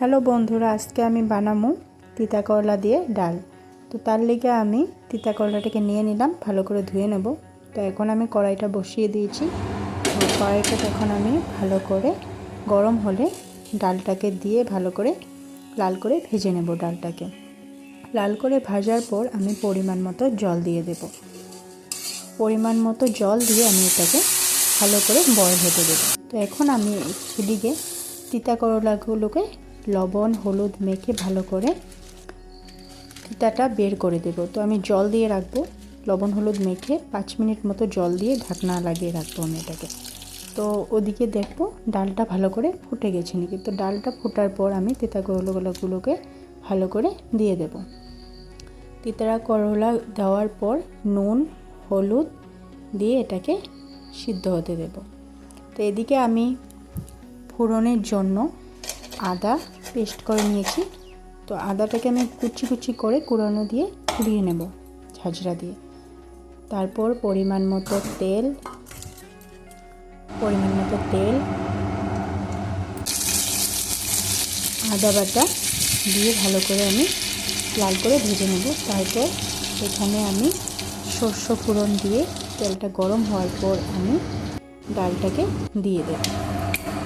Hello বন্ধুরা, আজকে আমি বানাবো তিতা করলা দিয়ে ডাল। তো তার লেগে আমি তিতা করলাটাকে নিয়ে নিলাম, ভালো করে ধুয়ে নেব। তো এখন আমি কড়াইটা বসিয়ে দিয়েছি। তো কড়াইটা এখন আমি ভালো করে গরম হলে ডালটাকে দিয়ে ভালো করে লাল করে ভেজে নেব। ডালটাকে লাল করে ভাজার পর আমি পরিমাণ মতো জল দিয়ে দেব। পরিমাণ মতো জল দিয়ে আমি এটাকে ভালো করে বয়েল হতে দেব। তো এখন আমি এদিকে তিতা করলাগুলোকে লবণ হলুদ মেখে ভালো করে তিতাটা বের করে দেব। তো আমি জল দিয়ে রাখবো, লবণ হলুদ মেখে 5 মিনিট মতো জল দিয়ে ঢাকনা লাগিয়ে রাখবো আমি এটাকে। তো ওদিকে দেখবো ডালটা ভালো করে ফুটে গেছে নাকি। তো ডালটা ফোটার পর আমি তিতা করলাগুলোকে ভালো করে দিয়ে দেব। তিতা করলা দেওয়ার পর নুন হলুদ দিয়ে এটাকে সিদ্ধ হতে দেব। তো এদিকে আমি ফোড়নের জন্য আদা পেস্ট করে নিয়েছি। তো আদাটাকে আমি কুচি কুচি করে কুড়ানো দিয়ে কুড়িয়ে নেব ঝাঁঝরা দিয়ে। তারপর পরিমাণ মতো তেল আদা বাটা দিয়ে ভালো করে আমি লাল করে ভেজে নেব। তারপর এখানে আমি সর্ষ ফোড়ন দিয়ে তেলটা গরম হওয়ার পর আমি ডালটাকে দিয়ে দেব।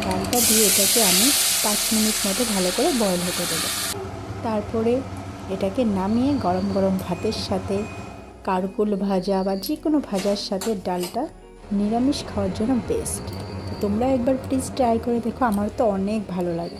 ডালটা দিয়ে এটাকে আমি 5 মিনিট মতো ভালো করে বয়েল হতে দেবো। তারপরে এটাকে নামিয়ে গরম গরম ভাতের সাথে কারকুল ভাজা বা যে কোনো ভাজার সাথে ডালটা নিরামিষ খাওয়ার জন্য বেস্ট। তো তোমরা একবার প্লিজ ট্রাই করে দেখো, আমার তো অনেক ভালো লাগে।